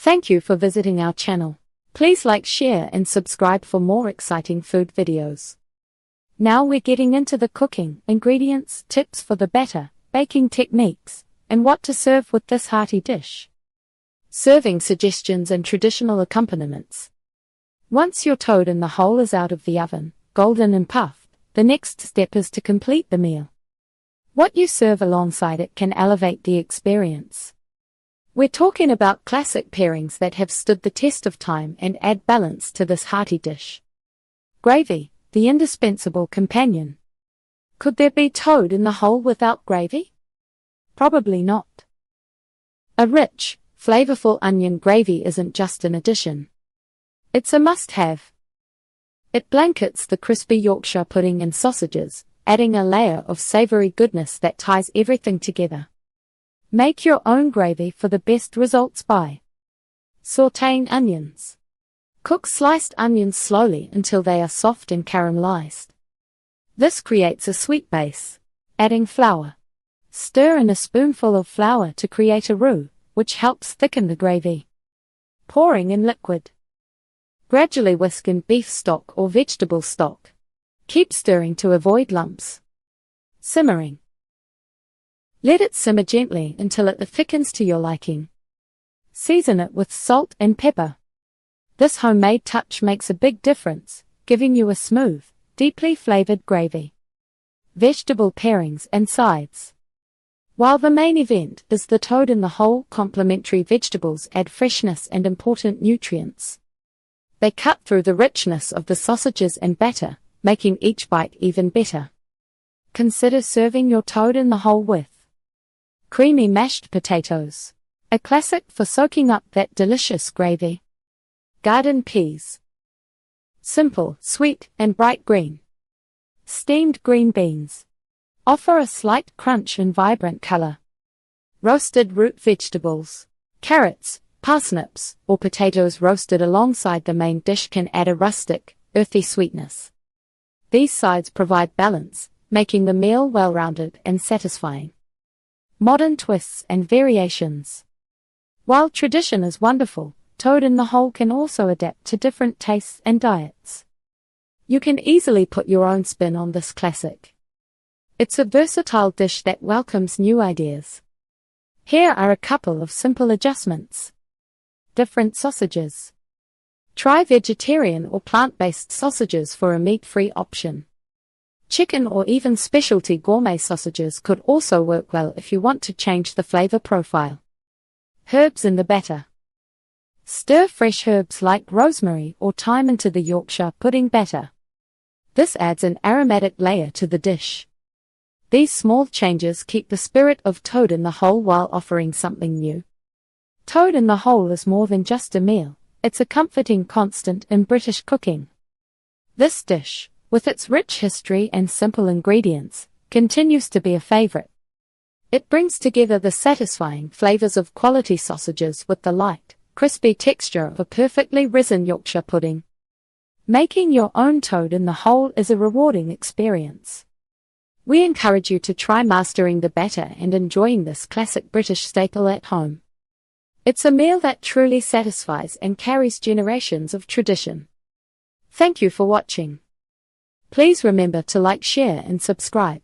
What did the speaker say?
Thank you for visiting our channel. Please like, share and subscribe for more exciting food videos. Now we're getting into the cooking, ingredients, tips for the batter, baking techniques, and what to serve with this hearty dish. Serving suggestions and traditional accompaniments. Once your toad in the hole is out of the oven, golden and puffed, the next step is to complete the meal. What you serve alongside it can elevate the experience. We're talking about classic pairings that have stood the test of time and add balance to this hearty dish. Gravy, the indispensable companion. Could there be toad in the hole without gravy? Probably not. A rich, flavorful onion gravy isn't just an addition. It's a must-have. It blankets the crispy Yorkshire pudding and sausages, adding a layer of savory goodness that ties everything together. Make your own gravy for the best results by sautéing onions. Cook sliced onions slowly until they are soft and caramelized. This creates a sweet base. Adding flour. Stir in a spoonful of flour to create a roux, which helps thicken the gravy. Pouring in liquid. Gradually whisk in beef stock or vegetable stock. Keep stirring to avoid lumps. Simmering. Let it simmer gently until it thickens to your liking. Season it with salt and pepper. This homemade touch makes a big difference, giving you a smooth, deeply flavored gravy. Vegetable pairings and sides. While the main event is the toad in the hole, complementary vegetables add freshness and important nutrients. They cut through the richness of the sausages and batter, making each bite even better. Consider serving your toad in the hole with creamy mashed potatoes, a classic for soaking up that delicious gravy. Garden peas. Simple, sweet, and bright green. Steamed green beans. Offer a slight crunch and vibrant color. Roasted root vegetables. Carrots, parsnips, or potatoes roasted alongside the main dish can add a rustic, earthy sweetness. These sides provide balance, making the meal well-rounded and satisfying. Modern twists and variations. While tradition is wonderful, toad in the hole can also adapt to different tastes and diets. You can easily put your own spin on this classic. It's a versatile dish that welcomes new ideas. Here are a couple of simple adjustments. Different sausages. Try vegetarian or plant-based sausages for a meat-free option. Chicken or even specialty gourmet sausages could also work well if you want to change the flavor profile. Herbs in the batter. Stir fresh herbs like rosemary or thyme into the Yorkshire pudding batter. This adds an aromatic layer to the dish. These small changes keep the spirit of toad in the hole while offering something new. Toad in the hole is more than just a meal, it's a comforting constant in British cooking. This dish, with its rich history and simple ingredients, continues to be a favorite. It brings together the satisfying flavors of quality sausages with the light, crispy texture of a perfectly risen Yorkshire pudding. Making your own toad in the hole is a rewarding experience. We encourage you to try mastering the batter and enjoying this classic British staple at home. It's a meal that truly satisfies and carries generations of tradition. Thank you for watching. Please remember to like, share and subscribe.